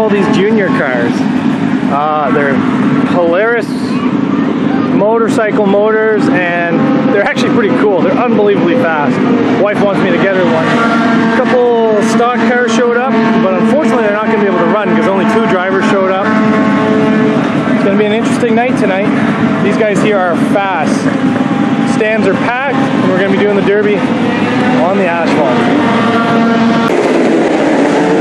all these junior cars. They're hilarious motorcycle motors, and they're actually pretty cool. They're unbelievably fast. Wife wants me to get her one. A couple stock cars showed up, but unfortunately they're not going to be able to run because only 2 drivers showed up. It's going to be an interesting night tonight. These guys here are fast. Stands are packed, and we're going to be doing the derby on the asphalt.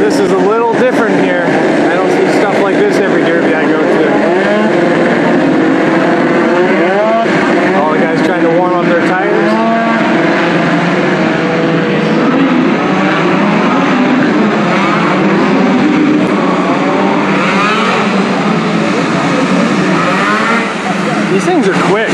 This is a little different here. I don't see stuff like this every derby I go to. All the guys trying to warm up their tires. These things are quick.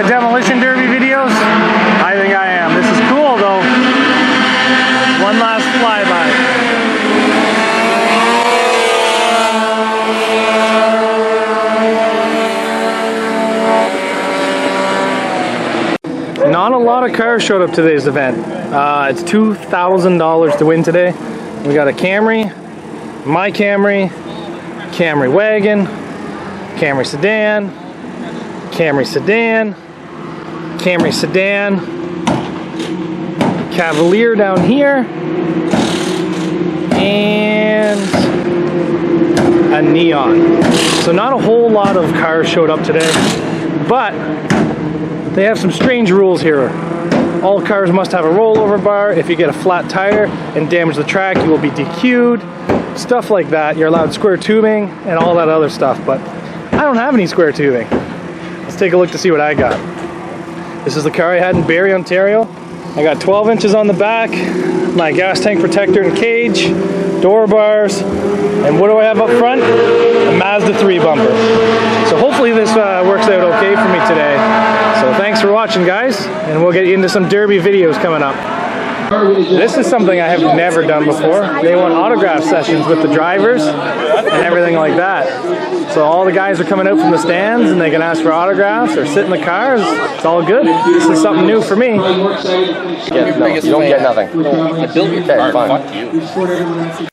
Demolition derby videos? I think I am. This is cool though. One last flyby. Not a lot of cars showed up to today's event. It's $2,000 to win today. We got a Camry, my Camry, Camry wagon, Camry sedan, Camry sedan, Camry sedan, Cavalier down here, and a Neon. So not a whole lot of cars showed up today, but they have some strange rules here. All cars must have a rollover bar. If you get a flat tire and damage the track, you will be DQ'd. Stuff like that. You're allowed square tubing and all that other stuff, but I don't have any square tubing. Let's take a look to see what I got. This is the car I had in Barrie, Ontario. I got 12 inches on the back, my gas tank protector and cage, door bars, and what do I have up front? A Mazda 3 bumper. So hopefully this works out okay for me today. So thanks for watching, guys, and we'll get into some derby videos coming up. This is something I have never done before. They want autograph sessions with the drivers and everything like that. So all the guys are coming out from the stands and they can ask for autographs or sit in the cars. It's all good. This is something new for me. Yeah, no, you don't get nothing. I built your car. Fuck you.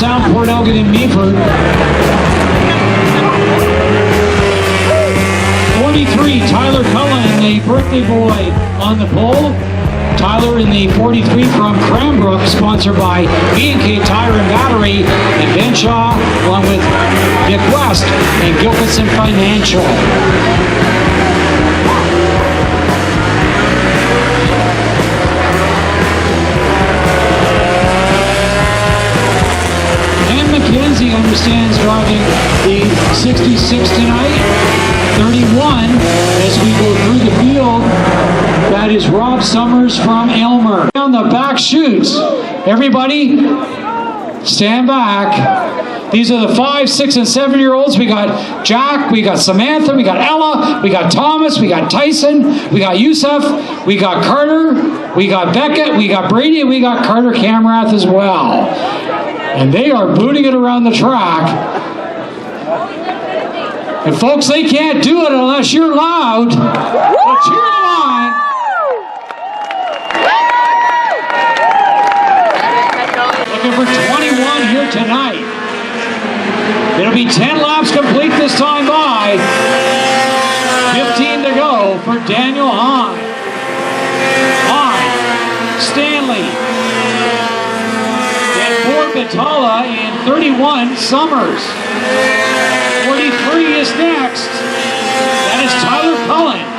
Sound, Port Elgin and Meaford. 43, Tyler Cullen, the birthday boy on the pole. Tyler in the 43 from Cranbrook, sponsored by B&K Tire and Battery, and Ben Shaw, along with Dick West and Gilpinson Financial. McKenzie understands driving the 66 tonight. 31 as we go through the field. That is Rob Summers from Elmer. On the back chutes, everybody stand back. These are the 5, 6, and 7-year-olds. We got Jack, we got Samantha, we got Ella, we got Thomas, we got Tyson, we got Yusuf, we got Carter, we got Beckett, we got Brady, and we got Carter Camrath as well. And they are booting it around the track. And folks, they can't do it unless you're loud. So cheer them on. Looking for 21 here tonight. It'll be 10 laps complete this time by. 15 to go for Daniel Hahn. Hahn, Stanley, Batala, and 31 Summers. 43 is next. That is Tyler Cullen.